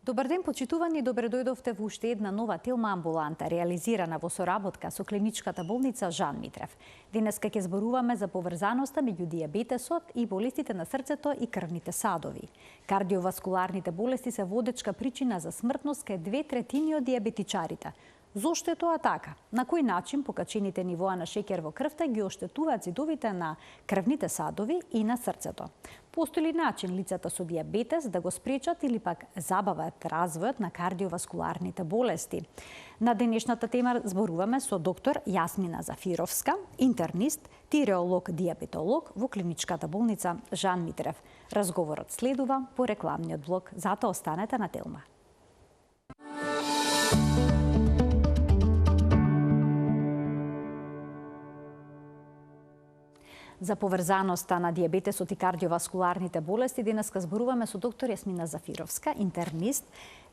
Добар ден, почитувани, добре дојдовте во уште една нова телма амбуланта, реализирана во соработка со клиничката болница Жан Митрев. Денеска ќе зборуваме за поврзаноста меѓу дијабетесот и болестите на срцето и крвните садови. Кардиоваскуларните болести се водечка причина за смртност кај 2/3 од дијабетичарите. Зошто е тоа така? На кој начин покачените нивоа на шеќер во крвта ги оштетуваат зидовите на крвните садови и на срцето? Постои ли начин лицата со дијабетес да го спречат или пак забават развојот на кардиоваскуларните болести? На денешната тема зборуваме со доктор Јасмина Зафировска, интернист, тиреолог-дијабетолог во клиничката болница Жан Митрев. Разговорот следува по рекламниот блок, затоа останете на телма. За поврзаноста на дијабетесот и кардиоваскуларните болести денеска зборуваме со доктор Јасмина Зафировска, интернист,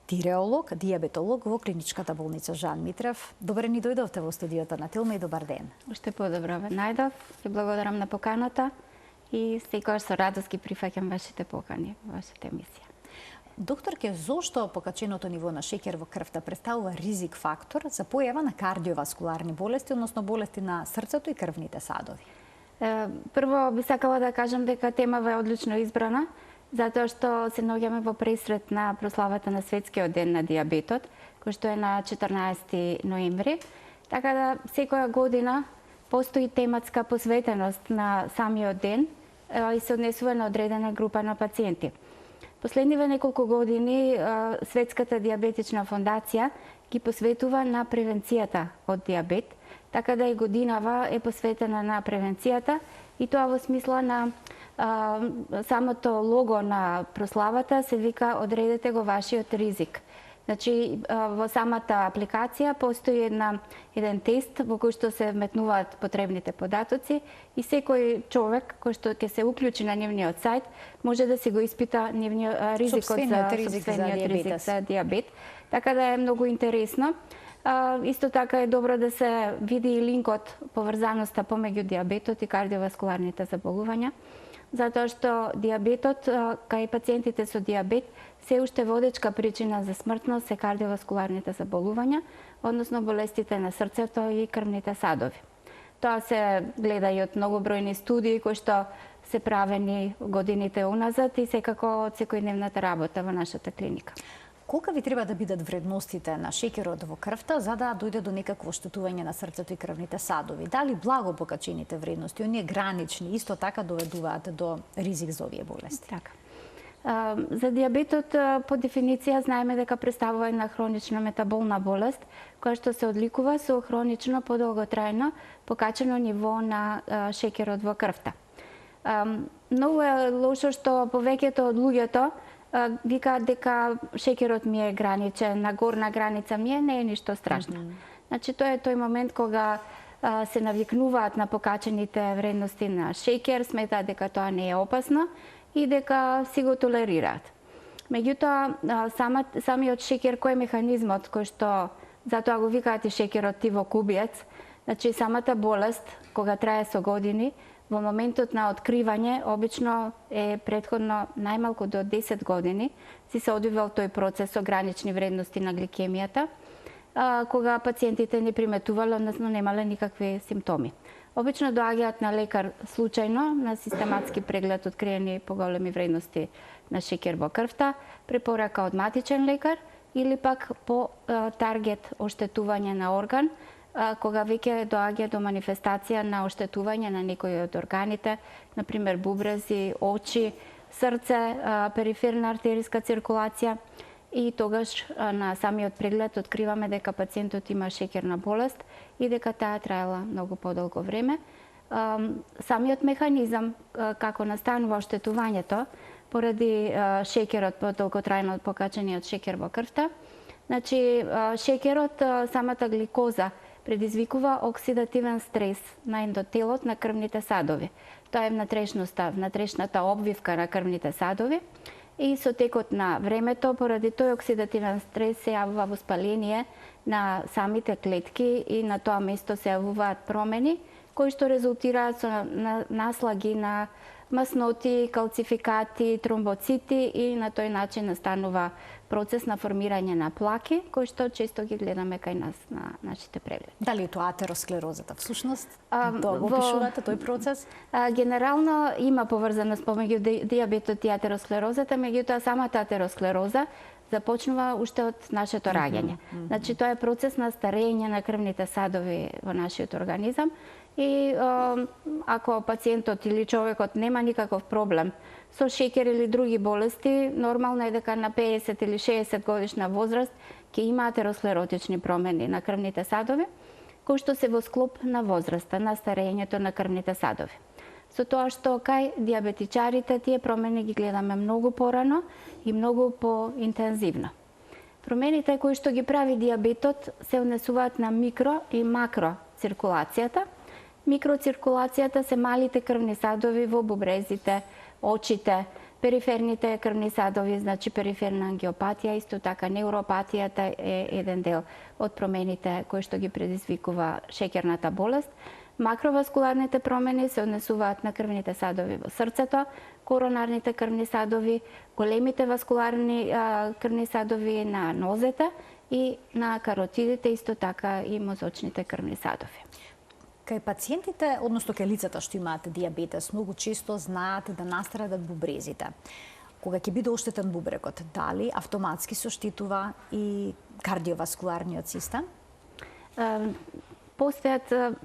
тиреолог, дијабетолог во клиничката болница Жан Митрев. Добре ни дојдовте во студиото на Телма и добар ден. Уште подобро ве најдов. Ви благодарам на поканата и секогаш со радост ги прифаќам вашите покани, вашата емисија. Докторке, зошто покаченото ниво на шеќер во крвта представува ризик фактор за појава на кардиоваскуларни болести, односно болести на срцето и крвните садови? Прво би сакала да кажам дека темава е одлично избрана, затоа што се наоѓаме во пресред на прославата на Светскиот ден на дијабетот, кој што е на 14 ноември. Така да секоја година постои тематска посветеност на самиот ден и се однесува на одредена група на пациенти. Последниве неколку години Светската дијабетична фондација ги посветува на превенцијата од дијабет, така да и годинава е посветена на превенцијата и тоа во смисла на самото лого на прославата се вика "Одредете го вашиот ризик". Значи, во самата апликација постои еден тест во кој што се вметнуваат потребните податоци и секој човек кој што ќе се уклучи на нивниот сајт може да си го испита нивниот ризикот за дијабет. Така да е многу интересно. Исто така е добро да се види и линкот поврзаноста помеѓу дијабетот и кардиоваскуларните заболувања, затоа што дијабетот кај пациентите со дијабет се уште водечка причина за смртност се кардиоваскуларните заболувања, односно болестите на срцето и крвните садови. Тоа се гледа и од многобројни студии кои што се правени годините уназад и секако од секојдневната работа во нашата клиника. Колка ви треба да бидат вредностите на шеќерот во крвта за да дојде до некакво оштетување на срцето и крвните садови? Дали благо покачените вредности, оние гранични, исто така доведуваат до ризик за овие болести? Така. За дијабетот по дефиниција знаеме дека представува една хронична метаболна болест која што се одликува со хронично подолготрајно покачено ниво на шеќерот во крвта. Многу е лошо што повеќето од луѓето викаат дека шеќерот ми е граничен, на горна граница ми е, не е ништо страшно. Значи, тоа е тој момент кога се навикнуваат на покачените вредности на шеќер, сметаат дека тоа не е опасно и дека си го толерираат. Меѓутоа, самиот шеќер, кој е механизмот кој што, затоа го викаат и шеќерот тивокубиец, значи самата болест, кога трае со години, во моментот на откривање, обично е претходно најмалку до 10 години, си се одвивал тој процес со гранични вредности на гликемијата, кога пациентите не приметувале, односно немале никакви симптоми. Обично доаѓаат на лекар случајно, на систематски преглед откриени поголеми вредности на шеќер во крвта, препорака од матичен лекар или пак по таргет оштетување на орган, кога веќе доаѓа до манифестација на оштетување на некои од органите, например бубрези, очи, срце, периферна артериска циркулација и тогаш на самиот преглед откриваме дека пациентот има шеќерна болест и дека таа траела многу подолго време. Самиот механизам како настанува оштетувањето поради шеќерот, подолготрајно покачениот шеќер во крвта, значи шеќерот, самата гликоза предизвикува оксидативен стрес на ендотелот на крвните садови. Тоа е внатрешната обвивка на крвните садови и со текот на времето, поради тој оксидативен стрес се јавува воспаление на самите клетки и на тоа место се јавуваат промени кои што резултираат со наслаги на масноти, калцификати, тромбоцити и на тој начин настанува процес на формирање на плаки, кој што често ги гледаме кај нас на нашите прегледи. Дали е тоа атеросклерозата всушност? Тоа го опишувате тој процес? Генерално има поврзаност помеѓу дијабетот и атеросклерозата, меѓутоа самата атеросклероза започнува уште од нашето раѓање. Значи тоа е процес на старење на крвните садови во нашиот организам и ако пациентот или човекот нема никаков проблем со шеќер или други болести, нормално е дека на 50 или 60 годишна возраст ќе има атеросклеротични промени на крвните садови, кои што се во склоп на возраста, на старењето на крвните садови. Со тоа што кај диабетичарите тие промени ги гледаме многу порано и многу поинтензивно. Промените кои што ги прави диабетот се однесуваат на микро и макро циркулацијата. Микроциркулацијата се малите крвни садови во бубрезите, очите, периферните крвни садови, значи периферна ангиопатија, исто така neuropатијата е еден дел од промените кои што ги предизвикува шеќерната болест. Макроваскуларните промени се однесуваат на крвните садови во срцето, коронарните крвни садови, големите васкуларни крвни садови на нозете и на каротидите, исто така и мозочните крвни садови. Кај пациентите, односно кај лицата што имаат диабетес, многу често знаат да настрадат бубрезите. Кога ќе биде оштетен бубрегот, дали автоматски се оштетува и кардиоваскуларниот систем? Постојат,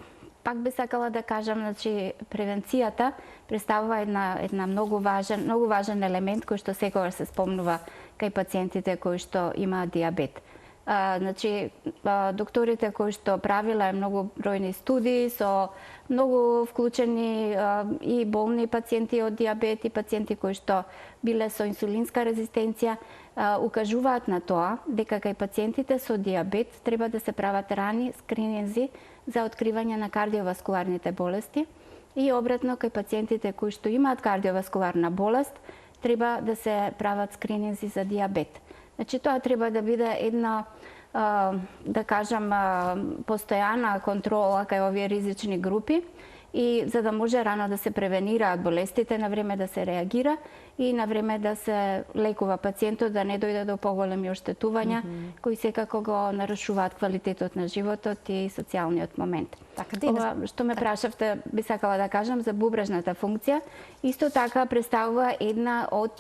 пак би сакала да кажам, значи превенцијата представува една многу важен елемент кој што секогаш се спомнува кај пациентите кои што имаат диабет. Значи, докторите кои што правила многу бројни студии со многу вклучени и болни пациенти од диабет и пациенти кои што биле со инсулинска резистенција, укажуваат на тоа дека кај пациентите со диабет треба да се прават рани скрининзи за откривање на кардиоваскуларните болести и обратно кај пациентите кои што имаат кардиоваскуларна болест треба да се прават скрининзи за диабет. Значи тоа треба да биде една, да кажам, постојана контрола кај овие ризични групи и за да може рано да се превенираат болестите, на време да се реагира и на време да се лекува пациентот, да не дојде до поголеми оштетувања кои секако го нарушуваат квалитетот на животот и социјалниот момент. Ова што ме прашавте, би сакала да кажам за бубрежната функција, исто така представува една од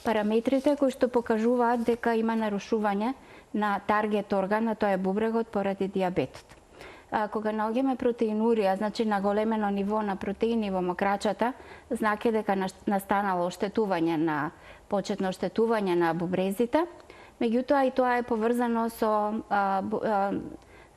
параметрите кои што покажуваат дека има нарушување на таргет орган, а тоа е бубрегот поради диабетот. Кога наоѓаме протеинурија, значи наголемено ниво на протеини во мокрачата, знак е дека настанало оштетување почетно оштетување на бубрезите. Меѓутоа и тоа е поврзано со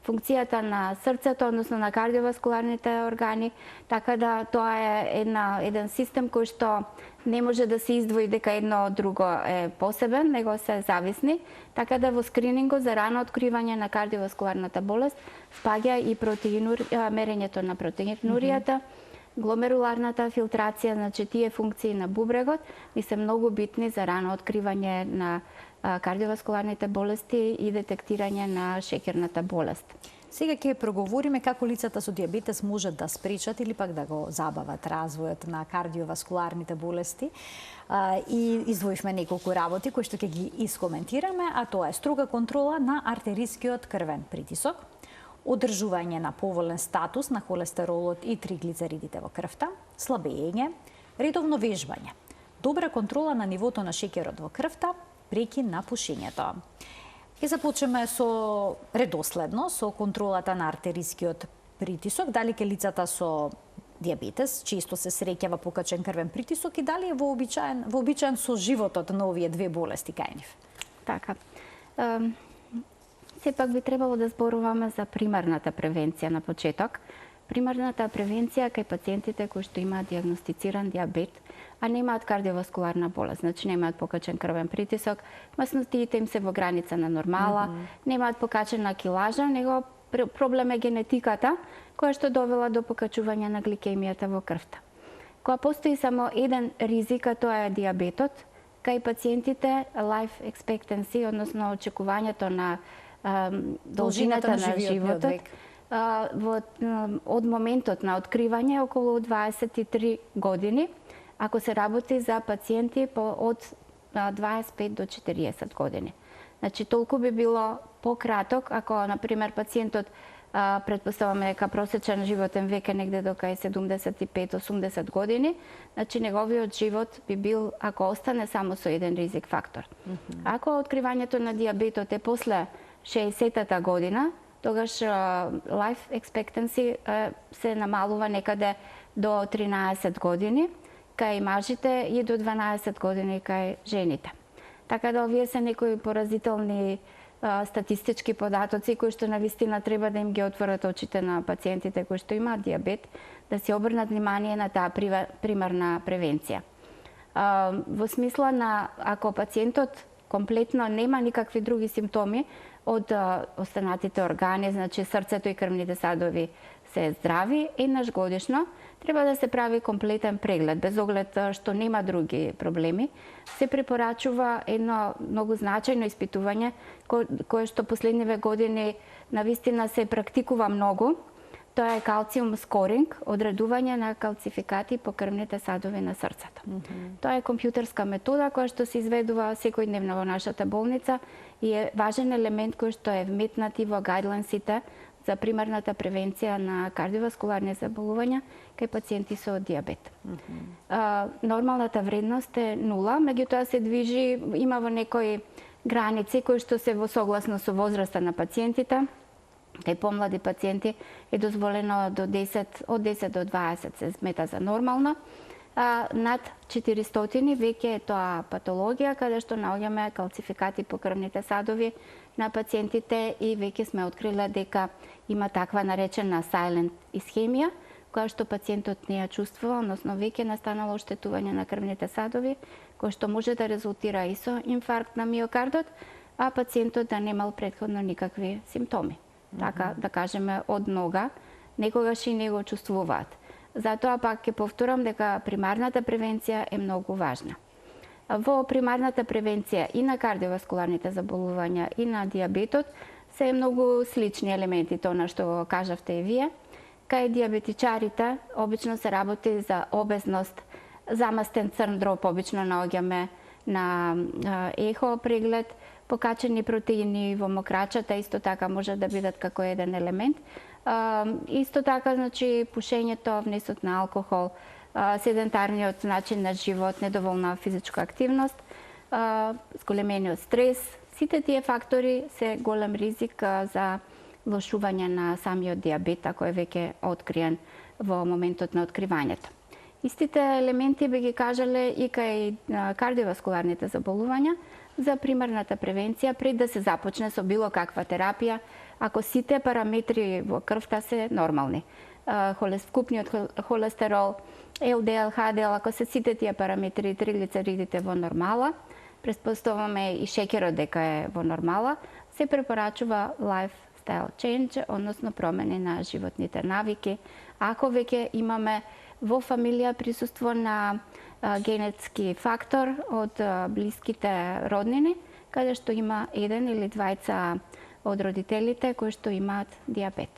функцијата на срцето, односно на кардиоваскуларните органи, така да тоа е еден систем кој што не може да се издвои дека едно од друго е посебен, него се зависни, така да во скринингот за рано откривање на кардиоваскуларната болест спаѓа и мерењето на протеиnuријата, гломеруларната филтрација, значи тие функции на бубрегот и се многу битни за рано откривање на кардиоваскуларните болести и детектирање на шеќерната болест. Сега ќе проговориме како лицата со диабетес можат да спречат или пак да го забават развојот на кардиоваскуларните болести. И издвоивме неколку работи кои што ќе ги искоментираме, а тоа е строга контрола на артерискиот крвен притисок, одржување на поволен статус на холестеролот и триглицеридите во крвта, слабење, редовно вежбање, добра контрола на нивото на шеќерот во крвта, прекин на пушењето. Ќе започнеме со редоследно со контролата на артерискиот притисок, дали ке лицата со диабетес често се среќава покачен крвен притисок и дали е вообичаен со животот на овие две болести кај нив. Така. Сепак би требало да зборуваме за примарната превенција на почеток. Примарната превенција кај пациентите кои што имаат диагностициран диабет, а немаат кардиоваскуларна болест, значи немаат покачен крвен притисок, маснотиите им се во граница на нормала, немаат покачена килажа, него проблем е генетиката која што довела до покачување на гликемијата во крвта. Кога постои само еден ризик, а тоа е диабетот, кај пациентите life expectancy, односно очекувањето на должината на животот, од моментот на откривање околу 23 години, ако се работи за пациенти од 25 до 40 години. Значи, толку би било пократок, ако, например, пациентот предпоставаме дека просечен животен век е негде до кај 75-80 години, значи неговиот живот би бил, ако остане само со еден ризик фактор. Ако откривањето на диабетот е после 60-та година, тогаш life expectancy се намалува некаде до 13 години кај мажите и до 12 години кај жените. Така да овие се некои поразителни статистички податоци кои што навистина треба да им ги отворат очите на пациентите кои што имаат диабет, да се обрнат внимание на таа примарна превенција. Во смисла на ако пациентот комплетно нема никакви други симптоми од останатите органи, значи срцето и крвните садови се здрави, еднаш годишно треба да се прави комплетен преглед, без оглед што нема други проблеми. Се препорачува едно многу значајно испитување, кое што последниве години навистина се практикува многу. Тоа е калциум скоринг, одредување на калцификати по крвните садови на срцето. Тоа е компјутерска метода која што се изведува секојдневно во нашата болница и е важен елемент кој што е вметнат и во гајдлайнсите за примарната превенција на кардиоваскуларни заболувања кај пациенти со диабет. Нормалната вредност е 0, меѓутоа се движи, има во некои граници кои што се во согласно со возраста на пациентите. Кај помлади пациенти е дозволено од 10 до 20 се смета за нормално. Над 400 веќе е тоа патологија каде што наоѓаме калцификати по крвните садови на пациентите и веќе сме откриле дека има таква наречена silent исхемија, која што пациентот не ја чувствува, односно веќе настанало оштетување на крвните садови, кој што може да резултира и со инфаркт на миокардот, а пациентот да немал претходно никакви симптоми. Така да кажеме од нога, некогаш и не го чувствуваат. Затоа пак ќе повторам дека примарната превенција е многу важна. Во примарната превенција и на кардиоваскуларните заболувања и на диабетот се многу слични елементи, тоа на што го кажавте и вие. Кај диабетичарите обично се работи за обезност, замастен црн дроб обично наоѓаме на ехо преглед, покачени протеини во мокрачата исто така може да бидат како еден елемент. Исто така, значи, пушењето, внесот на алкохол, седентарниот начин на живот, недоволна физичка активност, зголемениот стрес, сите тие фактори се голем ризик за влошување на самиот диабет, ако е веќе откриен во моментот на откривањето. Истите елементи би ги кажале и кај кардиоваскуларните заболувања за примарната превенција пред да се започне со било каква терапија, ако сите параметри во крвта се нормални. Вкупниот холестерол, ЛДЛ, ХДЛ, ако се сите тие параметри и триглицеридите во нормала, претпоставуваме и шеќерот дека е во нормала, се препорачува lifestyle change, односно промени на животните навики. Ако веќе имаме во фамилија присуство на генетски фактор од блиските роднини, каде што има еден или двајца од родителите кои што имаат диабет.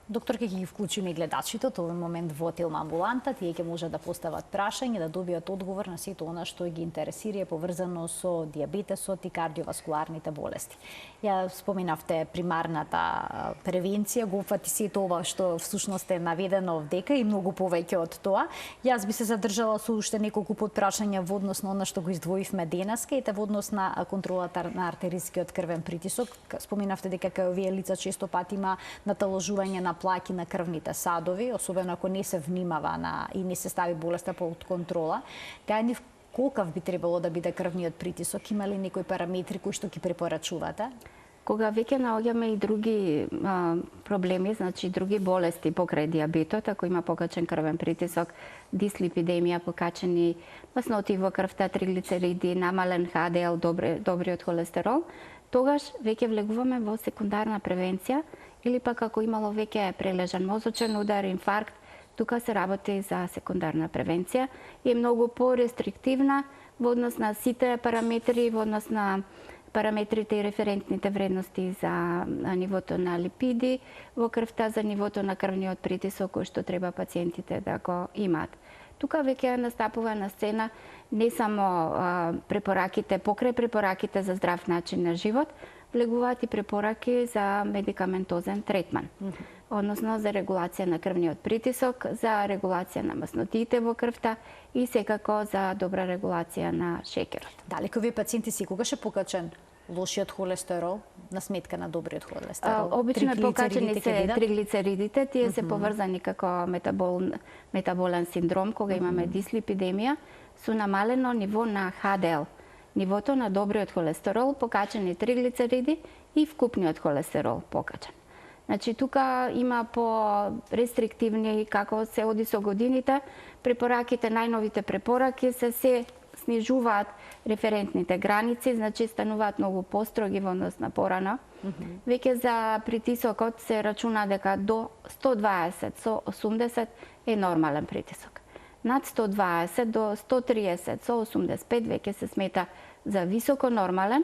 Доктор, ќе ги вклучиме и гледачите од овој момент во Телма амбуланта, тие ќе можат да постават прашање, да добијат одговор на сето она што ги интересира поврзано со диабетесот и кардиоваскуларните болести. Ја споменавте примарната превенција, го упфати сето ова што всушност е наведено овдека и многу повеќе од тоа. Јас би се задржала со уште неколку подпрашања во однос на она што го издвоивме денеска и во однос на контролата на артерискиот крвен притисок. Споменавте дека кај овие лица често пати има наталожување на плаки на крвните садови, особено ако не се внимава и не се стави болеста под контрола. Кај колкав би требало да биде крвниот притисок? Има ли некои параметри кои што ги препорачувате? Кога веќе наоѓаме и други проблеми, значи други болести покрај диабетот, ако има покачен крвен притисок, дислипидемија, покачени масноти во крвта, триглицериди, намален ХДЛ, добриот холестерол, тогаш веќе влегуваме во секундарна превенција или пак ако имало веќе прележан мозочен удар, инфаркт, тука се работи за секундарна превенција и е многу порестриктивна во однос на сите параметри, во однос на параметрите и референтните вредности за нивото на липиди во крвта, за нивото на крвниот притисок кој што треба пациентите да го имаат. Тука веќе настапува на сцена не само препораките, покрај препораките за здрав начин на живот, влегуваат и препораки за медикаментозен третман. Односно за регулација на крвниот притисок, за регулација на маснотиите во крвта и секако за добра регулација на шеќерот. Дали овие пациенти секогаш е покачен лошиот холестерол на сметка на добриот холестерол? Обично покачени се триглицеридите, тие се поврзани како метаболен синдром, кога имаме дислипидемија, со намалено ниво на ХДЛ, нивото на добриот холестерол, покачени триглицериди и вкупниот холестерол покачен. Значи, тука има по-рестриктивни, како се оди со годините, препораките, најновите препораки се снижуваат референтните граници, значи стануваат многу построги во однос на порано. Веќе за притисокот се рачуна дека до 120 со 80 е нормален притисок. Над 120 до 130 со 85 веќе се смета за високо нормален,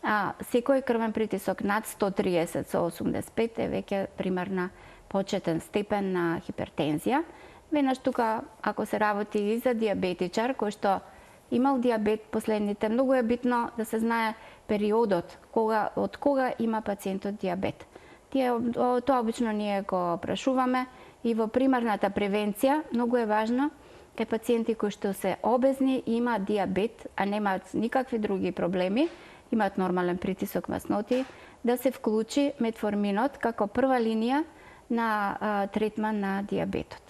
а секој крвен притисок над 130 со 85 е веќе примерна почетен степен на хипертензија. Веднаш тука, ако се работи и за диабетичар, кој што имал диабет последните, многу е битно да се знае периодот од кога има пациентот диабет. Тоа обично ние го прашуваме и во примарната превенција многу е важно кај пациенти кои што се обезни и имаат диабет, а немаат никакви други проблеми, имаат нормален притисок масноти, да се вклучи метформинот како прва линија на третман на диабетот.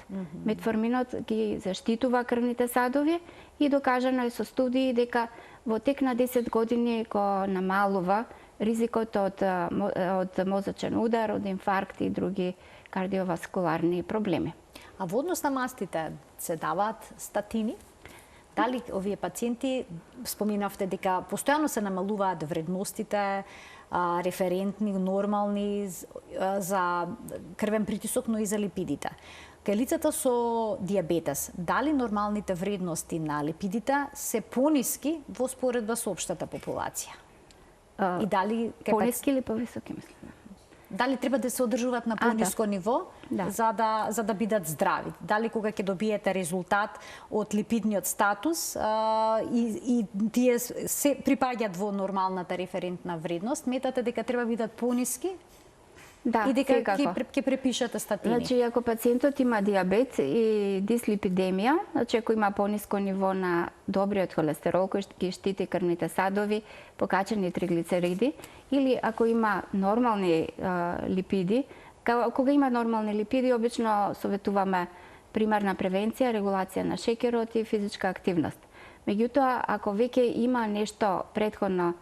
Метформинот ги заштитува крвните садови и докажано е со студии дека во тек на 10 години го намалува ризикот од мозочен удар, од инфаркт и други кардиоваскуларни проблеми. А во однос на мастите се даваат статини? Дали овие пациенти, споминавте дека постојано се намалуваат вредностите, референтни, нормални за крвен притисок, но и за липидите. Кај лицата со диабетес, дали нормалните вредности на липидите се пониски во споредба со општата популација? И дали пониски или повисоки, мислам? Дали треба да се одржуваат на пониско ниво за да бидат здрави? Дали кога ќе добиете резултат од липидниот статус и тие се припаѓаат во нормалната референтна вредност, метате дека треба бидат пониски? Да, и дека ќе препишате статини. Значи, ако пациентот има диабет и дислипидемија, значи ако има пониско ниво на добриот холестерол кој ги штити крвните садови, покачени триглицериди, или ако има нормални липиди, кога има нормални липиди, обично советуваме примарна превенција, регулација на шеќерот и физичка активност. Меѓутоа, ако веќе има нешто претходно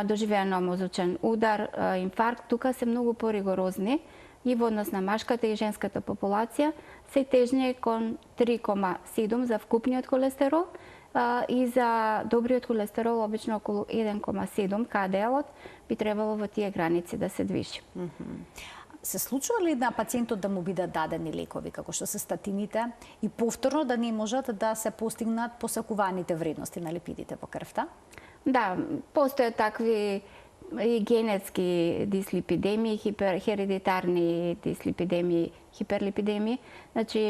доживеано мозочен удар, инфаркт, тука се многу поригорозни и во однос на машката и женската популација се тежни кон 3,7 за вкупниот холестерол и за добриот холестерол обично околу 1,7 КДЛ-от би требало во тие граници да се движи. Се случува ли на пациентот да му бидат дадени лекови, како што се статините, и повторно да не можат да се постигнат посакуваните вредности на липидите во крвта? Да, постојат такви и генетски дислипидемии, хередитарни дислипидемии, хиперлипидемии, значи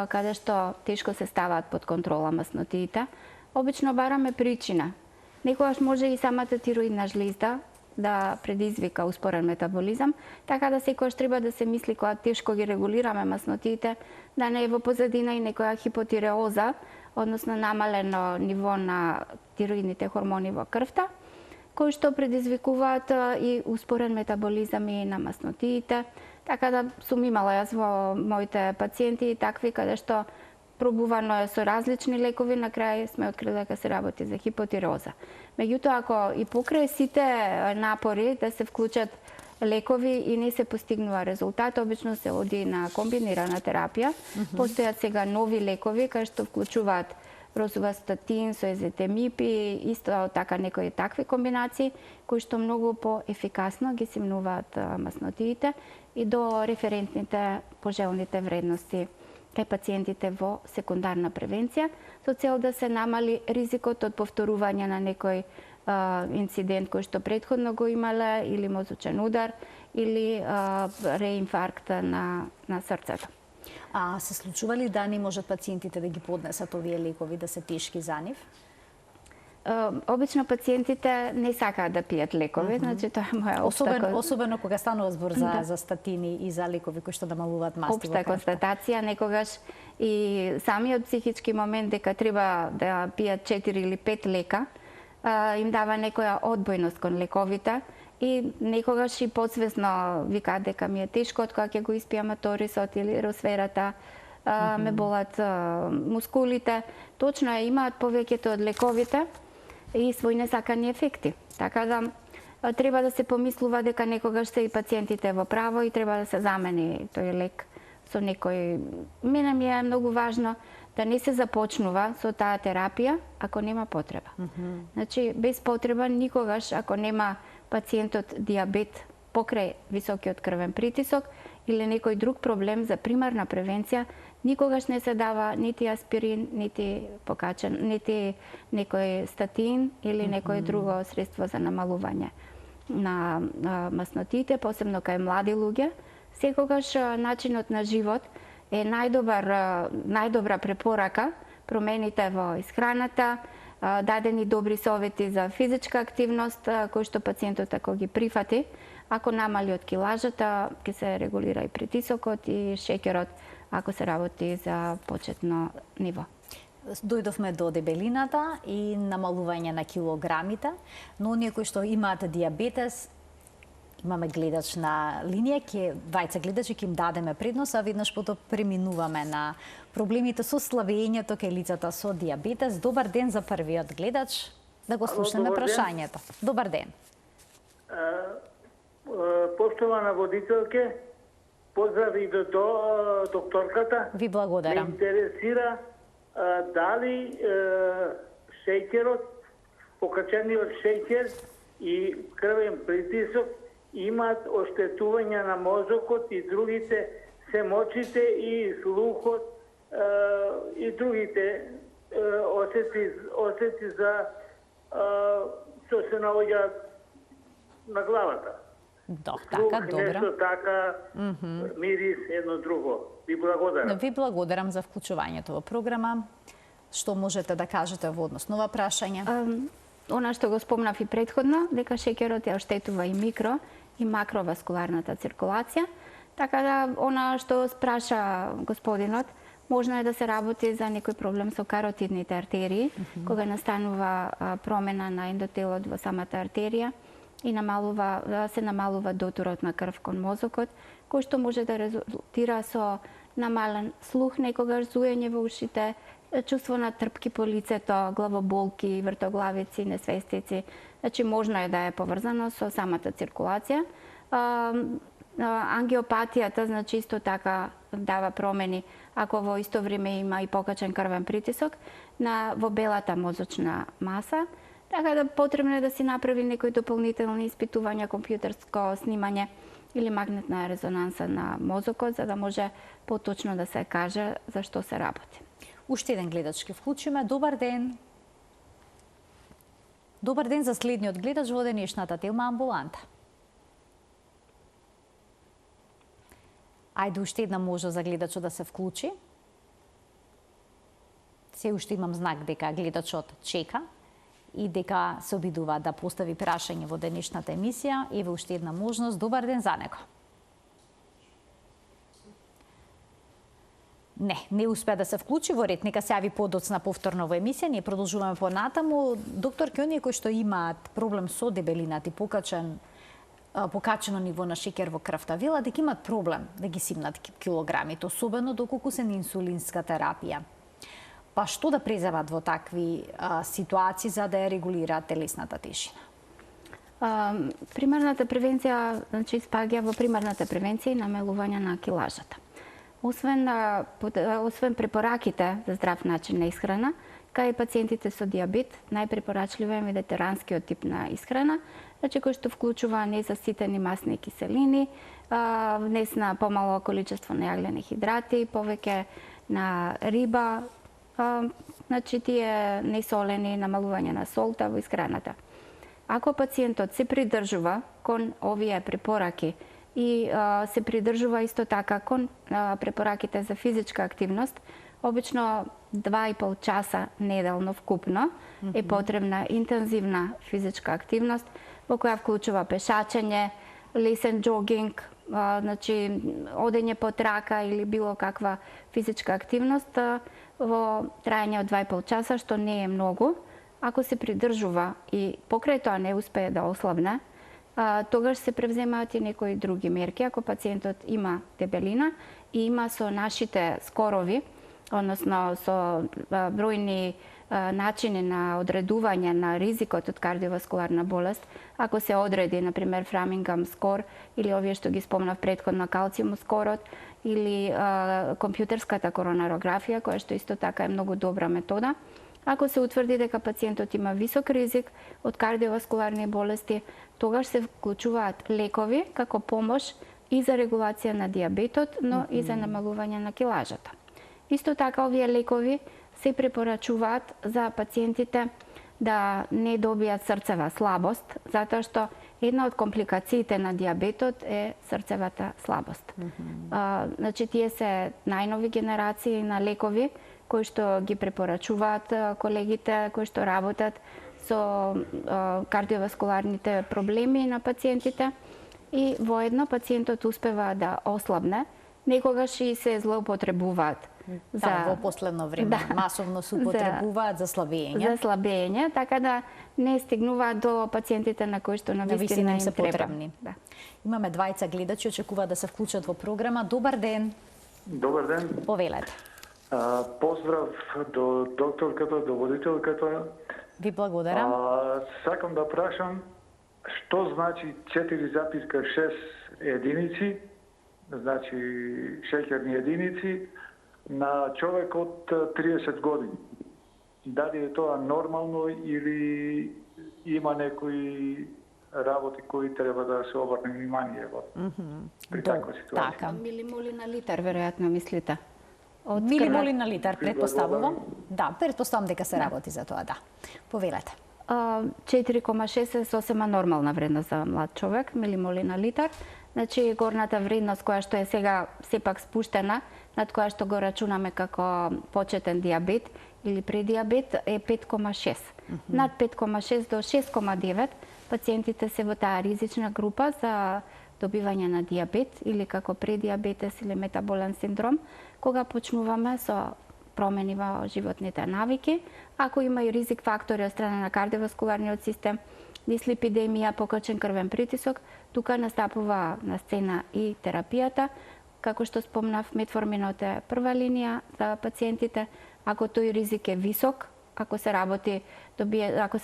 каде што тешко се ставаат под контрола маснотиите. Обично бараме причина. Некогаш може и самата тироидна жлезда да предизвика успорен метаболизам, така да секогаш треба да се мисли кога тешко ги регулираме маснотиите, да не е во позадина и некоја хипотиреоза, односно намалено ниво на тироидните хормони во крвта, кои што предизвикуваат и успорен метаболизам и на маснотиите. Така да сум имала јас во моите пациенти такви каде што пробувано е со различни лекови, на крај сме открили дека се работи за хипотиреоза. Меѓутоа, ако и покрај сите напори да се вклучат лекови и не се постигнува резултат, обично се оди на комбинирана терапија. Постојат сега нови лекови кои што вклучуваат розувастатин со езетемип и исто така некои такви комбинации кои што многу поефикасно ги симнуваат маснотиите и до референтните пожелните вредности кај пациентите во секундарна превенција, со цел да се намали ризикот од повторување на некој инцидент кој што претходно го имале, или мозочен удар, или реинфаркт на срцето. А се случува ли да не можат пациентите да ги поднесат овие лекови, да се тешки за нив? Обично пациентите не сакаат да пијат лекови, значи тоа е моја особено кога станува збор за статини и за лекови кои што намалуваат масти во општа крвта. констатација некогаш и самиот психички момент дека треба да пијат 4 или 5 лека им дава некоја одбојност кон лековите и некогаш и подсвесно викаат дека ми е тешко од кога ќе го испијам аторисот или росверата, ме болат мускулите. Точно е, имаат повеќето од лековите и свој несакани ефекти. Така да треба да се помислува дека некогаш се и пациентите во право и треба да се замени тој лек со некој. Мене ми е многу важно да не се започнува со таа терапија ако нема потреба. Значи, без потреба никогаш, ако нема пациентот диабет покрај високиот крвен притисок или некој друг проблем за примарна превенција, никогаш не се дава нити аспирин, нити нити некој статин или некој друго средство за намалување на маснотите, посебно кај млади луѓе. Секогаш начинот на живот е најдобра препорака, промените во исхраната, дадени добри совети за физичка активност, кои што пациентот ако ги прифати, ако намали од килажата, ќе се регулира и притисокот и шеќерот, ако се работи за почетно ниво. Дојдовме до дебелината и намалување на килограмите, но оние кои што имаат диабетес, имаме гледач на линија, двајца гледачи ќе им дадеме предност, а веднаш потоа преминуваме на проблемите со слабењето кај лицата со диабетес. Добар ден за првиот гледач, да го слушнеме прашањето. Добар ден. Поштована водителке, поздрави до докторката. Ви благодарам. Ме интересира дали шеќерот, покачениот шеќер и крвен притисок имаат оштетување на мозокот и другите семочите и слухот и другите осети за што се наоѓаат на главата. Така, добро. Нешто така, мирис, едно друго. Ви благодарам. Ви благодарам за вклучувањето во програма. Што можете да кажете во однос на ова прашање? Она што го спомнав и претходно, дека шеќерот ја оштетува и микро и макроваскуларната циркулација. Така да, она што спраша господинот, можно е да се работи за некој проблем со каротидните артерии, кога настанува промена на ендотелот во самата артерија и се намалува дотурот на крв кон мозокот, кој што може да резултира со намален слух, некогаш зуење во ушите, чувство на трпки по лицето, главоболки, вртоглавици, несвестици. Значи, можно е да е поврзано со самата циркулација. Ангиопатијата, значи, исто така дава промени ако во исто време има и покачен крвен притисок во белата мозочна маса. Така да потребно е да си направи некои дополнителни испитувања, компјутерско снимање или магнетна резонанса на мозокот, за да може поточно да се каже за што се работи. Уште еден гледач ќе вклучиме. Добар ден. Добар ден за следниот гледач во денешната Телма амбуланта. Ајде уште една можност за гледачот да се вклучи. Се уште имам знак дека гледачот чека и дека се обидува да постави прашање во денешната емисија. Еве уште една можност. Добар ден за него. Не успеа да се вклучи во ред. Нека се јави подоцна повторно во емисија. Ние продолжуваме понатаму. Доктор, оние кои што имаат проблем со дебелината и покачено ниво на шеќер во крвта, велат дека имаат проблем да ги симнат килограмите, особено доколку се на инсулинска терапија. Па што да преземат во такви ситуации за да ја регулираат телесната тешина? Примарната превенција, значи, спаѓа во примарната превенција и намалување на килажата. Освен препораките за здрав начин на исхрана, кај пациентите со диабет, најпрепорачливо е медитеранскиот тип на исхрана, значи кој што вклучува незаситени масни киселини, внес на помало количество на јаглени хидрати, повеќе на риба, значи тие несолени, намалување на солта во исхраната. Ако пациентот се придржува кон овие препораки и се придржува исто така кон препораките за физичка активност. Обично 2,5 часа неделно вкупно е потребна интензивна физичка активност, во која вклучува пешачење, лесен джогинг, значи одење по трака или било каква физичка активност во траење од 2,5 часа, што не е многу. Ако се придржува и покрај тоа не успее да ослабне, тогаш се превземаат и некои други мерки. Ако пациентот има дебелина и има со нашите скорови, односно со бројни начини на одредување на ризикот од кардиоваскуларна болест, ако се одреди, например, Фрамингам скор или овие што ги спомнав претходно калциум скорот или компјутерската коронарографија, која што исто така е многу добра метода. Ако се утврди дека пациентот има висок ризик од кардиоваскуларни болести, тогаш се вклучуваат лекови како помош и за регулација на диабетот, но и за намалување на килажата. Исто така овие лекови се препорачуваат за пациентите да не добијат срцева слабост, затоа што една од компликациите на диабетот е срцевата слабост. Значи, тие се најнови генерации на лекови кои што ги препорачуваат колегите кои што работат со кардиоваскуларните проблеми на пациентите и воедно пациентот успева да ослабне, некогаш и се злоупотребуваат. Во последно време масовно се употребуваат за слабење. За слабење, така да не стигнуваат до пациентите на кои што навистина им се треба. потребни. Имаме двајца гледачи, очекуваат да се вклучат во програма. Добар ден. Добар ден. Повелете. Поздрав до докторката, до водителката. Ви благодарам. Сакам да прашам што значи 4,6 единици, значи шеќерни единици на човек од 30 години. Дали е тоа нормално или има некои работи кои треба да се обрне внимание при таква ситуација? Така. Милимоли на литар, веројатно мислите. Милимоли на литар, предпоставувам. Да, предпоставам дека се работи за тоа, да. Повелете. 4,6 е сосема нормална вредност за млад човек, милимоли на литар. Значи, горната вредност која што е сега сепак спуштена, над која што го рачунаме како почетен диабет или предиабет, е 5,6. Над 5,6 до 6,9 пациентите се во таа ризична група за добивање на диабет или како предиабетес или метаболен синдром, кога почнуваме со промени во животните навики. Ако има и ризик фактори од страна на кардиоваскуларниот систем, дислипидемија, покачен крвен притисок, тука настапува на сцена и терапијата. Како што спомнав, метформинот е прва линија за пациентите. Ако тој ризик е висок, ако се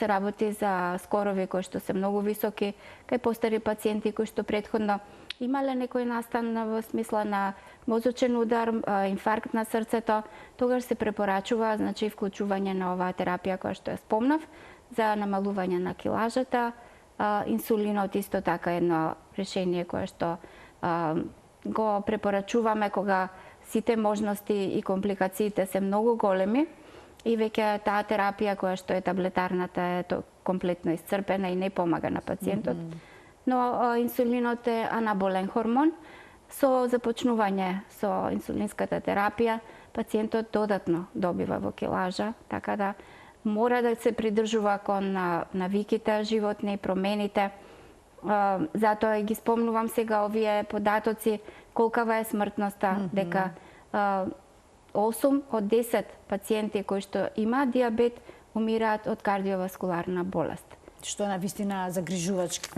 работи за скорови кои што се многу високи, кај постари пациенти кои што претходно имале некој настан во смисла на мозочен удар, инфаркт на срцето, тогаш се препорачува, значи, вклучување на оваа терапија која што ја спомнав, за намалување на килажата. Инсулинот исто така е едно решение кое што го препорачуваме кога сите можности и компликациите се многу големи и веќе таа терапија која што е таблетарната е комплетно исцрпена и не помага на пациентот. Но инсулинот е анаболен хормон. Со започнување со инсулинската терапија, пациентот додатно добива во килажа, така да мора да се придржува кон навиките животни, промените. Затоа ги спомнувам сега овие податоци, колкава е смртноста, дека 8 од 10 пациенти кои што имаат диабет умираат од кардиоваскуларна болест. Што е навистина загрижувачки.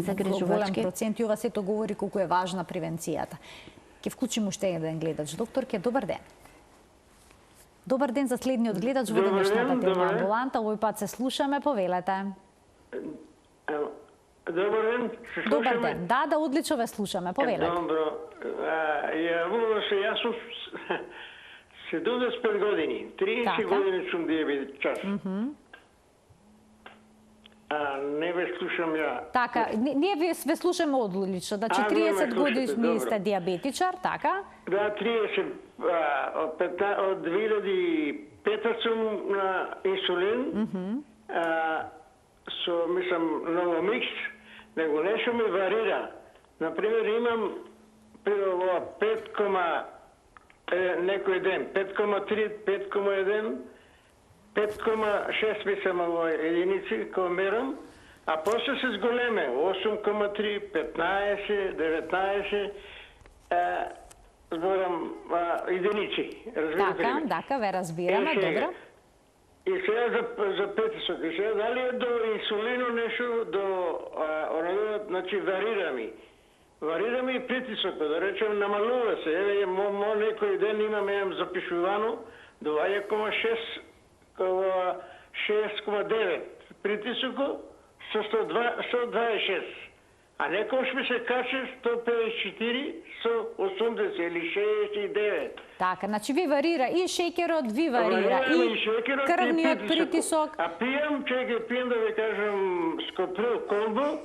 Голем процент и ова сето говори колку е важна превенцијата. Ќе вклучим уште еден гледач. Докторке, добар ден. Добар ден за следниот гледач во денешната тема амбуланта. Овој пат се слушаме, повелете. Добар ден. Добар ден. Да, одлично ве слушаме, повелете. Добро. Јас сум 75 години. 30 години сум диабетичар. Не ве слушам ја. Така, ние ве слушаме одлично. Значи 30 години сте диабетичар, така? Да, 30. Од 2005 сум на инсулин. Со, мислам, новомикс, него нешто ми варира. Например, имам некој ден 5,3, 5,1, 5,6 мислам во единици кој мерам, а после се зголеме 8,3, 15, 19, зборам единици. Така, ве разбираме, добро. И сега за притисок. И сега дали е до инсулино нешто, до значи варира ми и притисокот, да речем намалува се. Еве некој ден имам запишувано до 6,9 притисокот со 126. А некојаш ми се каче 154 со 80 или 69. Така, значи ви варира и шеќерот, ви варира и крвниот притисок. А пијам, пијам да ви кажам скоприл комбо,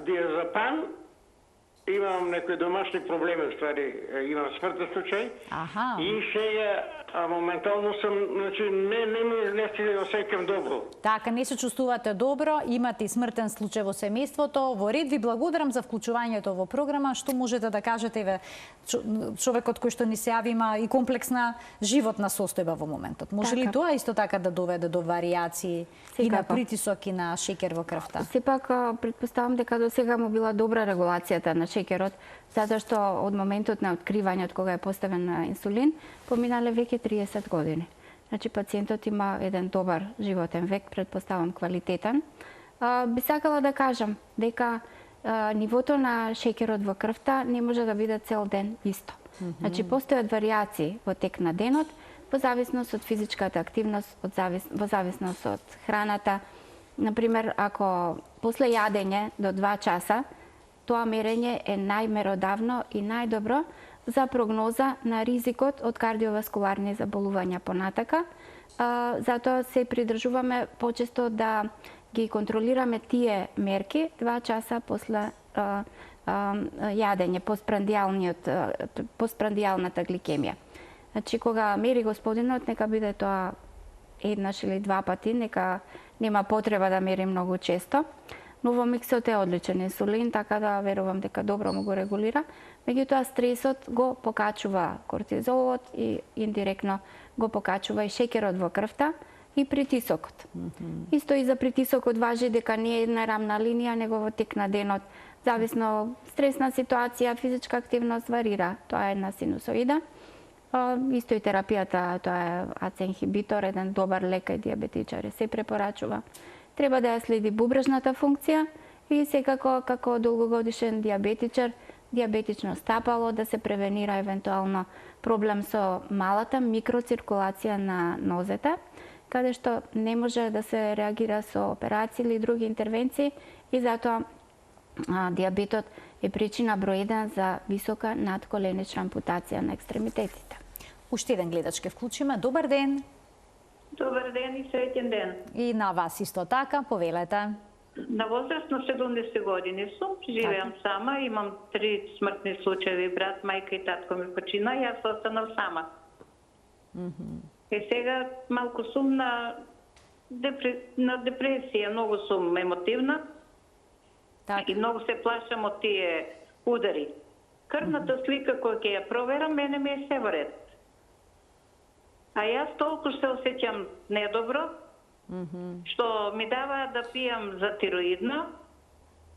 диазепам, имам некои домашни проблеми, ствари, имам смртен случај. И сега моментално сум, значи не се осеќам добро. Така, не се чувствувате добро, имате и смртен случај во семејството. Во ред, ви благодарам за вклучувањето во програма. Што можете да кажете, човекот кој што ни се јави има и комплексна животна состојба во моментот. Може ли тоа исто така да доведе до варијации и на притисок и на шеќер во крвта? Сепак, претпоставам дека до сега му била добра регулацијата на шеќерот, затоа што од моментот на откривањето кога е поставен инсулин, поминале веќе 30 години. Значи, пациентот има еден добар животен век, претпоставам квалитетен. Би сакала да кажам дека нивото на шеќерот во крвта не може да биде цел ден исто. Значи, постојат варијации во тек на денот, во зависност од физичката активност, во зависност од храната. Например, ако после јадење до 2 часа, тоа мерење е најмеродавно и најдобро за прогноза на ризикот од кардиоваскуларни заболувања понатака. Затоа се придржуваме почесто да ги контролираме тие мерки 2 часа после јадење, постпрандијалната гликемија. Значи, кога мери господинот, нека биде тоа еднаш или 2 пати, нека нема потреба да мери многу често. Но во миксот е одличен инсулин, така да верувам дека добро му го регулира. Меѓутоа, стресот го покачува кортизолот и индиректно го покачува и шеќерот во крвта и притисокот. Исто и за притисокот важи дека не е една рамна линија, него во тек на денот, зависно стресна ситуација, физичка активност варира. Тоа е една синусоида. Исто и терапијата, тоа е АЦ инхибитор, еден добар лек кај диабетичари се препорачува. Треба да ја следи бубрежната функција и секако како долгогодишен диабетичар, диабетично стапало да се превенира евентуално проблем со малата микроциркулација на нозете, каде што не може да се реагира со операции или други интервенции и затоа диабетот е причина број 1 за висока надколенична ампутација на екстремитетите. Уште еден гледач ке вклучиме. Добар ден. Добар ден и среќен ден. И на вас исто така, повелете. На возраст на 70 години сум, живеам сама, имам 3 смртни случаи, брат, мајка и татко ми почина, јас останав сама. И сега малку сум на депресија, многу сум емотивна и многу се плашам од тие удари. Крвната слика која ќе ја проверам, мене ми е се во ред. А јас толку се осеќам недобро, што ми дава да пијам за тироидна,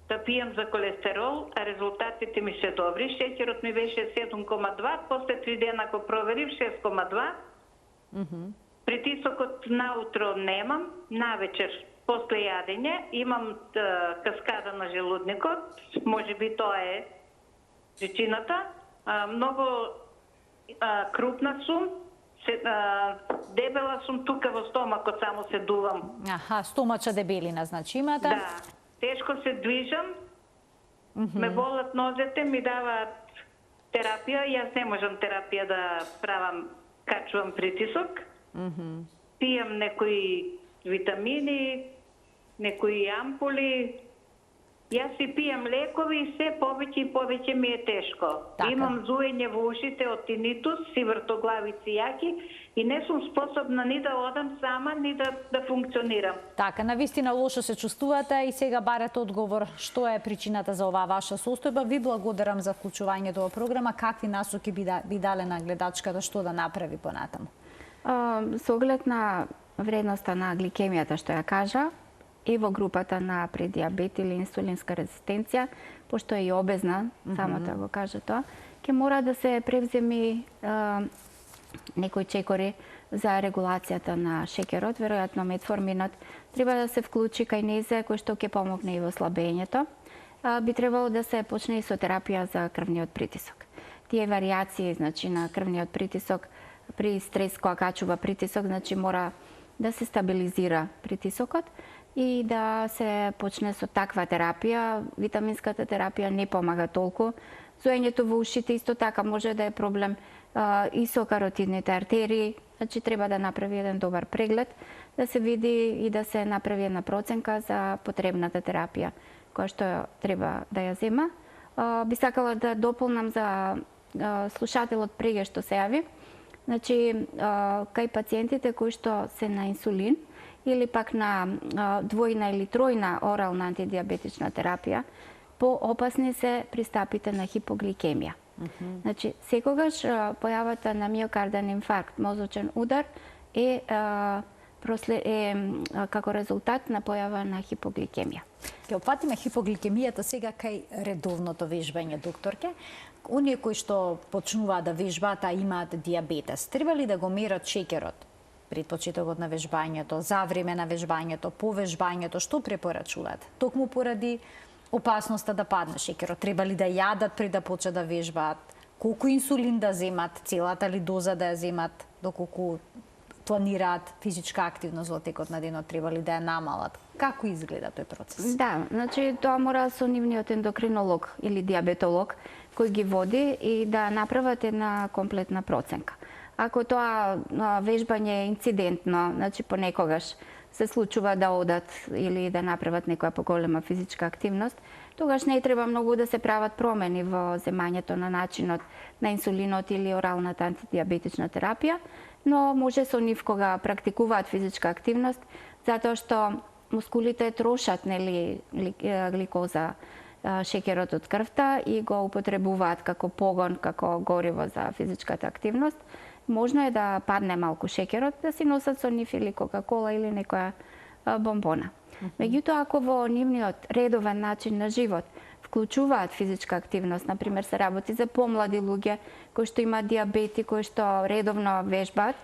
да пијам за колестерол, а резултатите ми се добри. Шеќерот ми беше 7,2, после 3 дена го проверив 6,2. Притисокот наутро немам, навечер после јадење имам каскада на желудникот, може би тоа е причината. Многу крупна сум, дебела сум тука во стомакот, само се дувам. Стомача дебелина, значи имате? Да, тешко се движам, ме болат нозете, ми даваат терапија, јас не можам терапија да правам, качувам притисок. Пијам некои витамини, некои ампули. Јас си пијам лекови и се повеќе и повеќе ми е тешко. Така. Имам зуење во ушите од тинитус и вртоглавици јаки и не сум способна ни да одам сама, ни да функционирам. Така, навистина лошо се чувствувате и сега барате одговор што е причината за оваа ваша состојба. Ви благодарам за вклучувањето во програма. Какви насоки би дале на гледачката што да направи понатаму? Со оглед на вредноста на гликемијата што ја кажа, и во групата на предиабет или инсулинска резистенција, пошто е и обезна, само да го кажа тоа, ќе мора да се превземи некои чекори за регулацијата на шекерот, веројатно метформинот, треба да се вклучи кај незе кој што ќе помогне и во слабењето. Би требало да се почне и со терапија за крвниот притисок. Тие варијации, значи, на крвниот притисок при стрес која качува притисок, значи мора да се стабилизира притисокот и да се почне со таква терапија. Витаминската терапија не помага толку. Зоењето во ушите исто така може да е проблем и со каротидните артерии. Значи треба да направи еден добар преглед, да се види и да се направи една проценка за потребната терапија која што треба да ја зема. Би сакала да дополнам за слушателот преге што се јави. Значи, кај пациентите кои што се на инсулин или пак на двојна или тројна орална антидиабетична терапија, поопасни се пристапите на хипогликемија. Значи, секогаш појавата на миокарден инфаркт, мозочен удар е како резултат на појава на хипогликемија. Ќе опфатиме хипогликемијата сега кај редовното вежбање, докторке. Оние кои што почнуваат да вежбаат, а имаат диабетес, треба ли да го мерат шекерот пред почетокот на вежбањето, за време на вежбањето, по вежбањето, што препорачуваат? Токму поради опасноста да падне шекерот, треба ли да јадат пред да почнат да вежбаат? Колку инсулин да земат, целата ли доза да ја земат, доколку планираат физичка активност во текот на денот, треба ли да ја намалат? Како изгледа тој процес? Да, значи тоа мора со нивниот ендокринолог или диабетолог кој ги води и да направат една комплетна проценка. Ако тоа вежбање е инцидентно, значи понекогаш се случува да одат или да направат некоја поголема физичка активност, тогаш не треба многу да се прават промени во земањето на начинот на инсулинот или оралната антидиабетична терапија, но може со нив кога практикуваат физичка активност, затоа што мускулите трошат гликоза, шекерот од крвта и го употребуваат како погон, како гориво за физичката активност. Можно е да падне малку шекерот, да си носат со нив или кока-кола или некоја бомбона. Меѓутоа, ако во нивниот редовен начин на живот вклучуваат физичка активност, например се работи за помлади луѓе кои што имаат диабет и кои што редовно вежбаат,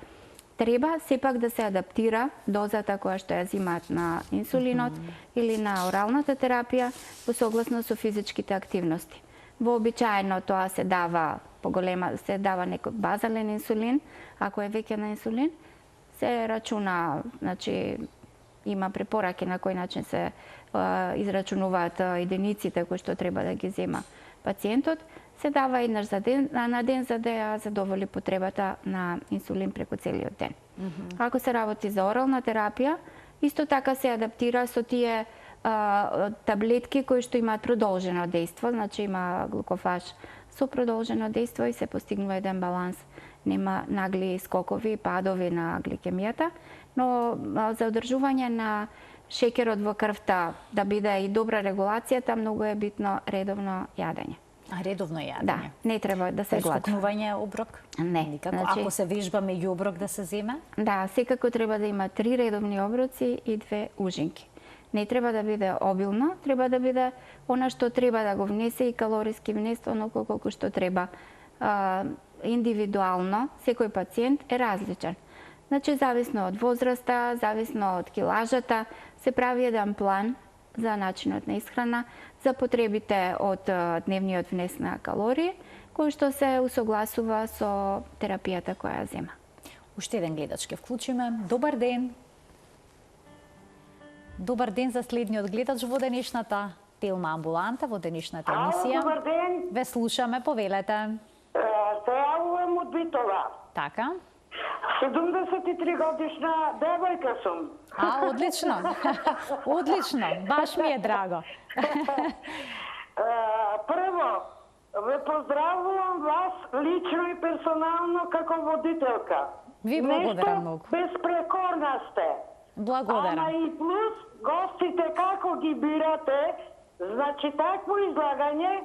треба сепак да се адаптира дозата која што ја земаат на инсулинот или на оралната терапија во согласно со физичките активности. Вообичаено тоа се дава некој базален инсулин, ако е веќе на инсулин, се рачуна, значи има препораки на кој начин се израчунуваат единиците кои што треба да ги зема пациентот, се дава еднаш на ден за да ја задоволи потребата на инсулин преку целиот ден. Ако се работи за орална терапија, исто така се адаптира со тие таблетки кои што имаат продолжено дејство, значи има глукофаж со продолжено дејство и се постигнува еден баланс. Нема нагли скокови и падови на гликемијата, но за одржување на шекерот во крвта да биде и добра регулацијата, многу е битно редовно јадење. А редовно јадење? Да, не треба да се гладува. Скокнување оброк? Не. Никако. Значи, ако се вежба меѓу оброк да се земе? Да, секако треба да има 3 редовни оброци и 2 ужинки. Не треба да биде обилно, треба да биде она што треба да го внесе и калориски внес, оноко колку што треба. Индивидуално, секој пациент е различен. Значи, зависно од возраста, зависно од килажата, се прави еден план за начинот на исхрана, за потребите од дневниот внес на калории, кој што се усогласува со терапијата која ја зема. Уште еден гледач ќе вклучиме. Добар ден! Добар ден за следниот гледач во денешната Телма амбуланта, во денешната емисија. Добар ден! Ве слушаме, повелете. Се јавувам од Битола. Така? 73 годишна девојка сум. Одлично. Одлично, баш ми е драго. Прво, ве поздравувам вас лично и персонално како водителка. Ви благодарам многу. Безпрекорна сте. Благодарам. Ама и плюс, гостите како ги бирате, значи такво излагање,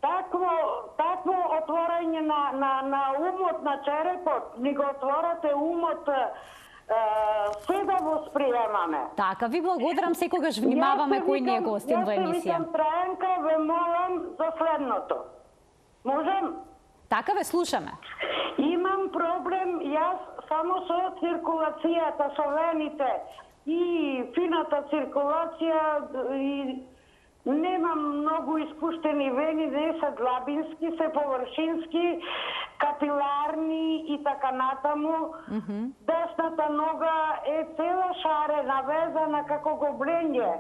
такво отворање на умот, на черепот, ни го отворате умот, се да восприемаме. Така, ви благодарам, секогаш внимаваме кој ни е гостин во емисија. Јас се викам Трајанка, ве молам за следното. Можем? Така ве слушаме. Имам проблем, јас само со циркулацијата, со вените и фината циркулација и немам многу испуштени вени, не се длабински, се површински, капиларни и така натаму. Десната нога е цела шарена, везана како гоблење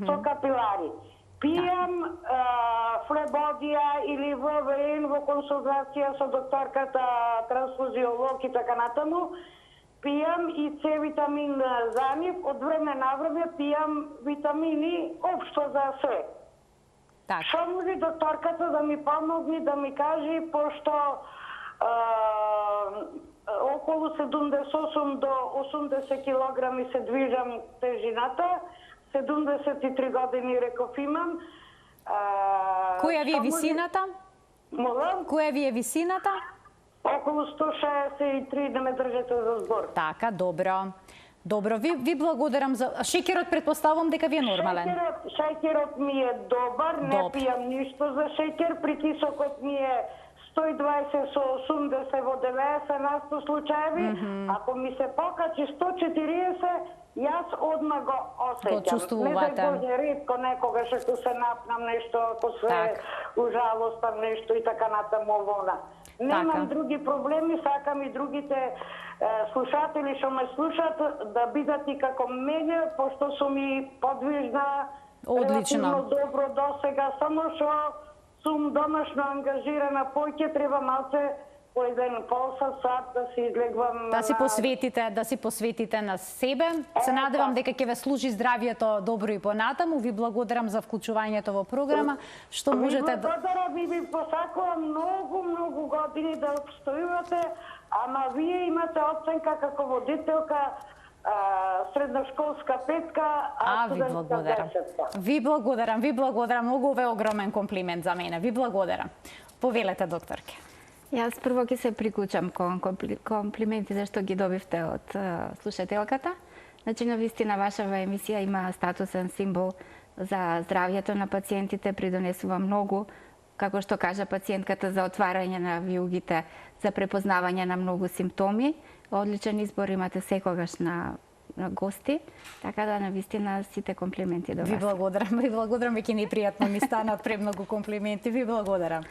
со капилари. Пијам флебодија или ВВН во консултација со докторката, трансфузиолог и така натаму. Пијам и С витамин за нив, од време на време пијам витамини општо за се. Така. Што може докторката да ми помогне, да ми каже, пошто околу 78 до 80 килограми се движам тежината, 73 години реков имам. Која ви е висината? Молам? Која ви е висината? Околу 163 да ме држете за збор. Така, добро. Добро, ви благодарам за... Шекерот предпоставувам дека ви е нормален. Шекерот ми е добар, не пијам ништо за шекер, притисокот ми е 120 со 80 во 90% случаеви, ако ми се покачи 140, јас одма го осеќам. Го чувствувате. Не да Боже, ретко некогаш ако се напнам нешто, ако се ужалостам нешто и така натаму вона. Немам други проблеми, сакам и другите слушатели што ме слушат да бидат и како мене, пошто сум и подвижна, релативно добро досега, само што сум домашно ангажирана, поќе треба малце по еден полсат да се излегвам. Да си посветите на себе. Се надевам дека ќе ве служи здравието добро и понатаму. Ви благодарам за вклучувањето во програма. Што можете да... Благодарам и ви посакувам многу години да обстојувате, ама вие имате оценка како водителка средношколска петка, ви благодарам. Ви благодарам. Многу ве огромен комплимент за мене. Ви благодарам. Повелете, докторке. Јас прво ќе се приклучам кон комплиментите што ги добивте од слушателката. Значи, навистина, вашава емисија има статусен символ за здравјето на пациентите, придонесува многу, како што кажа пациентката, за отварање на виугите, за препознавање на многу симптоми. Одличен избор имате секогаш на гости, така да навистина сите комплименти до вас. Ви благодарам, веќе непријатно ми станат премногу комплименти. Ви благодарам.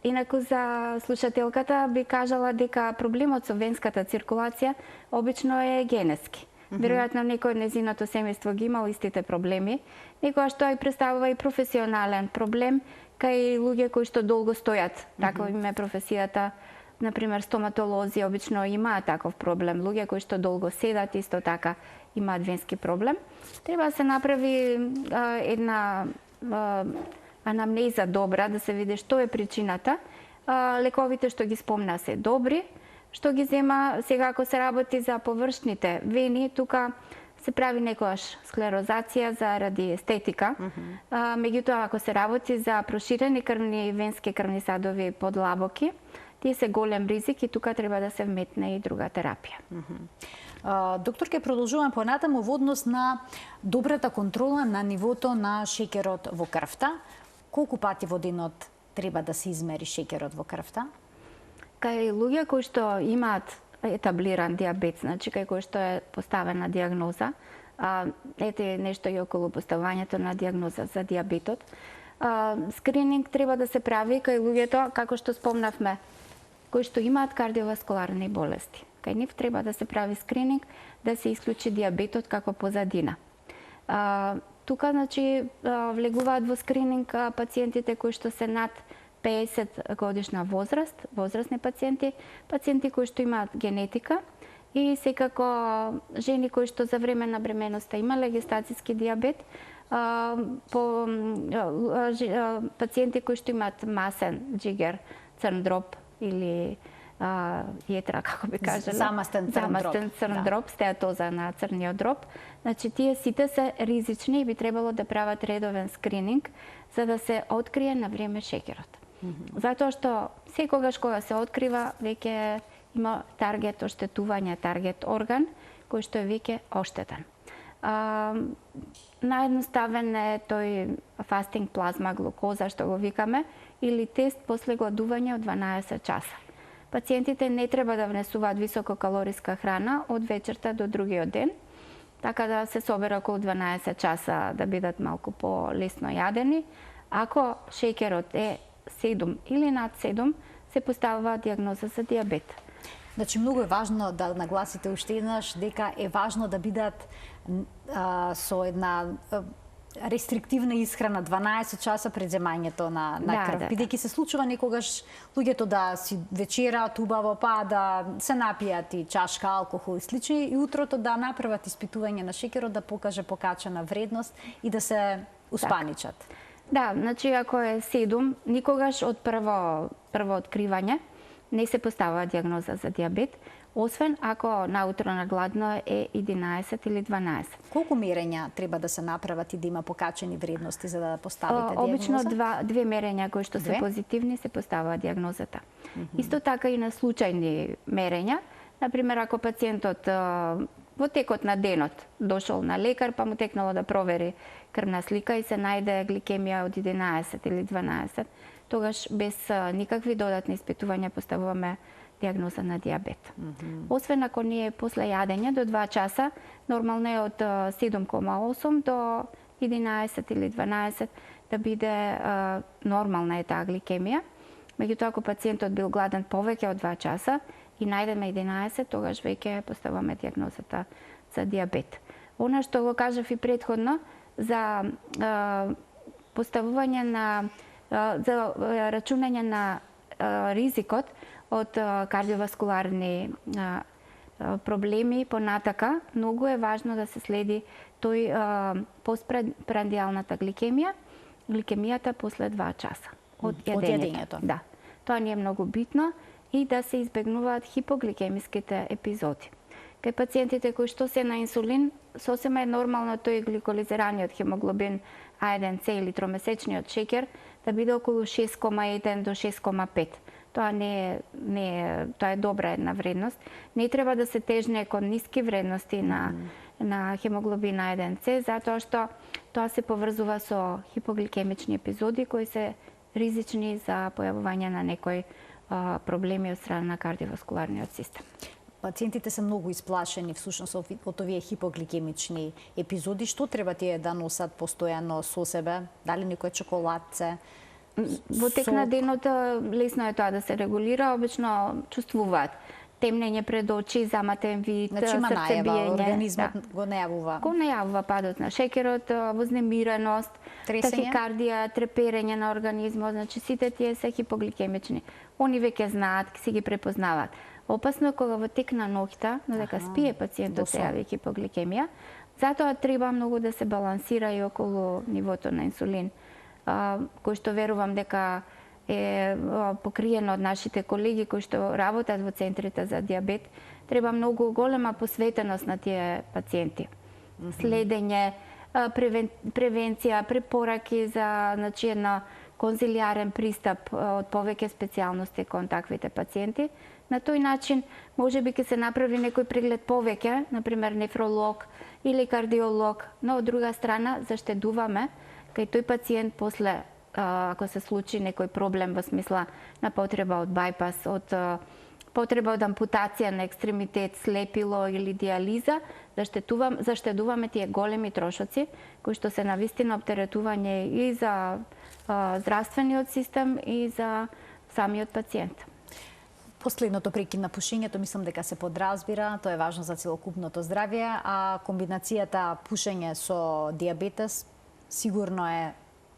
Инаку за слушателката би кажала дека проблемот со венската циркулација обично е генетски. Веројатно некој од незиното семејство ги имал истите проблеми, некоја што и представува и професионален проблем кај луѓе кои што долго стојат. Таква им е професијата. Например, стоматолози обично имаат таков проблем. Луѓе кои што долго седат исто така имаат венски проблем. Треба да се направи една анамнеза добра, да се види што е причината. Лековите што ги спомна се добри, што ги зема. Сега ако се работи за површните вени, тука се прави некојаш склерозација заради естетика. Меѓутоа, ако се работи за проширени венски крвни садови подлабоки, тие се голем ризик и тука треба да се вметне и друга терапија. Доктор, ке продолжуваме понатаму во однос на добрата контрола на нивото на шекерот во крвта. Колку пати во денот треба да се измери шекерот во крвта? Кај луѓе кои што имаат етаблиран диабет, значи кај кои што е поставена диагноза, ете нешто и околу поставањето на диагноза за диабетот, скрининг треба да се прави кај луѓето, како што спомнавме, кои што имаат кардиоваскуларни болести. Кај нив треба да се прави скрининг, да се исклучи диабетот како позадина. Тука, значи, влегуваат во скрининг пациентите кои што се над 50 годишна возраст, возрастни пациенти, пациенти кои што имаат генетика и секако жени кои што за време на бременоста имале гестацијски диабет, пациенти кои што имаат масен джигер, црн дроб или јетра, како би кажала. Замастен црн дроб, стеатоза на црниот дроб. Значи, тие сите се ризични и би требало да прават редовен скрининг за да се открие на време шеќерот. Затоа што секогаш кога се открива, веќе има таргет оштетување, таргет орган, кој што е веќе оштетен. Наедноставен е тој фастинг плазма глукоза, што го викаме, или тест после гладување од 12 часа. Пациентите не треба да внесуваат висококалориска храна од вечерта до другиот ден, така да се собере околу 12 часа да бидат малку по-лесно јадени. Ако шеќерот е 7 или над 7, се поставува диагноза за диабет. Значи, многу е важно да нагласите уште еднаш дека е важно да бидат со една рестриктивна исхрана 12 часа пред земањето на крв. Бидејќи се случува некогаш луѓето да си вечераат убаво, па да се напијат и чашка алкохол и слични, и утрото да направат испитување на шеќерот да покаже покачена вредност и да се успаничат. Да, значи ако е 7, никогаш од прво откривање не се поставува диагноза за диабет, освен ако наутро на гладно е 11 или 12. Колку мерења треба да се направат и да има покачени вредности за да поставите диагноза? Обично две мерења кои што се позитивни се поставува диагнозата. Исто така и на случајни мерења, например ако пациентот во текот на денот дошол на лекар, па му текнало да провери крвна слика и се најде гликемија од 11 или 12, тогаш без никакви додатни испитувања поставуваме диагноза на диабет. Освен ако не е после јадење до 2 часа, нормално е од 7,8 до 11 или 12 да биде нормална е таа гликемија. Меѓутоа, ако пациентот бил гладен повеќе од 2 часа и најдеме 11, тогаш веќе поставуваме диагнозата за диабет. Она што го кажав и претходно за поставување на за рачунање на ризикот од кардиоваскуларни проблеми понатака, многу е важно да се следи тој постпрандиалната гликемија, гликемијата после 2 часа од јадењето. Да. Тоа не е многу битно и да се избегнуваат хипогликемиските епизоди. Кај пациентите кои што се на инсулин, сосема е нормално тој гликолизираниот хемоглобин А1C или тромесечниот шеќер да биде околу 6,1 до 6,5. Тоа тоа е добра една вредност. Не треба да се тежне кон ниски вредности на хемоглобин А1C, затоа што тоа се поврзува со хипогликемични епизоди кои се ризични за појавување на некои проблеми од страна на кардиоваскуларниот систем. Пациентите се многу исплашени всушност од овие хипогликемични епизоди. Што треба тие да носат постојано со себе? Дали некој чоколадце? Во тек на денот лесно е тоа да се регулира, обично чувствуваат темнење пред очи, заматен вид, срцебиење. Организмот го најавува. Го најавува падот на шеќерот, вознемиреност, тахикардија, треперење на организмот, значи сите тие се хипогликемични. Они веќе знаат, си ги препознаваат. Опасно е кога во тек на ноќта, додека спие пациентот се јави хипогликемија, затоа треба многу да се балансира и околу нивото на инсулин, кој што верувам дека е покриено од нашите колеги кои што работат во центрите за диабет. Треба многу голема посветеност на тие пациенти. Следење, превенција, препораки за едно конзилиарен пристап од повеќе специјалности кон таквите пациенти. На тој начин може би ќе се направи некој преглед повеќе, например нефролог или кардиолог, но од друга страна заштедуваме кај тој пациент после ако се случи некој проблем во смисла на потреба од бајпас, од потреба од ампутација на екстремитет, слепило или диализа, заштедуваме тие големи трошоци кои што се навистина оптеретување и за здравствениот систем и за самиот пациент. Последното прекин на пушењето мислам дека се подразбира, тоа е важно за целокупното здравје, а комбинацијата пушење со диабетес сигурно е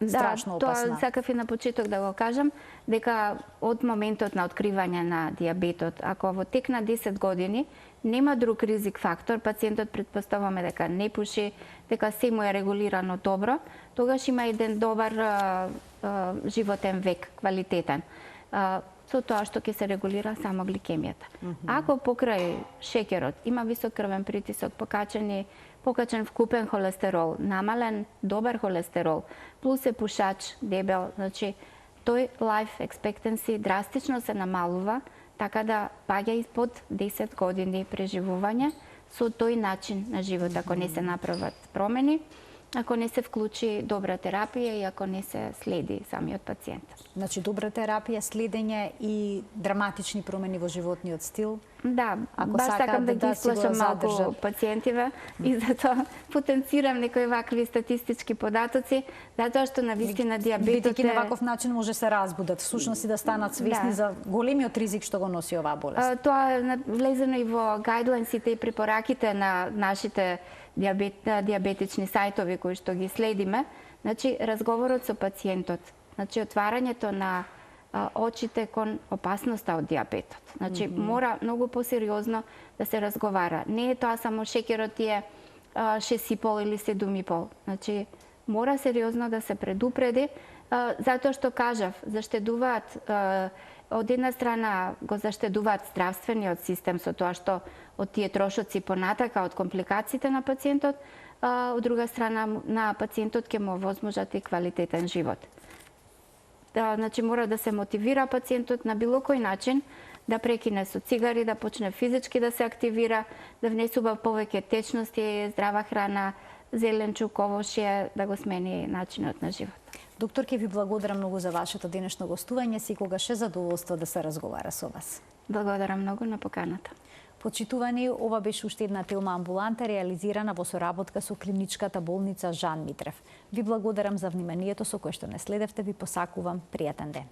страшно опасна. Тоа сакав и на почеток да го кажам, дека од моментот на откривање на дијабетот, ако во тек на 10 години нема друг ризик фактор, пациентот предпоставаме дека не пуши, дека се му е регулирано добро, тогаш има еден добар животен век, квалитетен. Со тоа што ќе се регулира само гликемијата. Ако покрај шеќерот има висок крвен притисок, покачен вкупен холестерол, намален добар холестерол, плюс е пушач, дебел, значи тој life expectancy драстично се намалува, така да паѓа испод 10 години преживување со тој начин на живот, ако не се направат промени, ако не се вклучи добра терапија и ако не се следи самиот пациент. Значи добра терапија, следење и драматични промени во животниот стил. Да, ако баш сакам да ги си го исплашам малку задржат. пациентиве и затоа потенцирам некои вакви статистички податоци, затоа што на вистина дијабетот Бидејќи на ваков начин може се разбудат, всушност и да станат свесни за големиот ризик што го носи оваа болест. Тоа е влезено и во гайдлайнсите и препораките на нашите диабетични сајтови кои што ги следиме. Значи, разговорот со пациентот, значи отварањето на очите кон опасноста од дијабетот. Значи, мора многу посериозно да се разговара. Не е тоа само шеќерот ти е 6,5 или 7,5. Значи, мора сериозно да се предупреди, затоа што кажав, заштедуваат од една страна го заштедуваат здравствениот систем со тоа што од тие трошоци понатака, од компликациите на пациентот, од друга страна на пациентот ќе му возможат и квалитетен живот. Значи мора да се мотивира пациентот на било кој начин да прекине со цигари, да почне физички да се активира, да внесува повеќе течности, здрава храна, зеленчук, овошје, да го смени начинот на живот. Доктор, ќе ви благодарам многу за вашето денешно гостување, секогаш е задоволство да се разговара со вас. Благодарам многу на поканата. Почитувани, ова беше уште една телма амбуланта реализирана во соработка со клиничката болница Жан Митрев. Ви благодарам за вниманието со кое што не следевте, ви посакувам пријатен ден.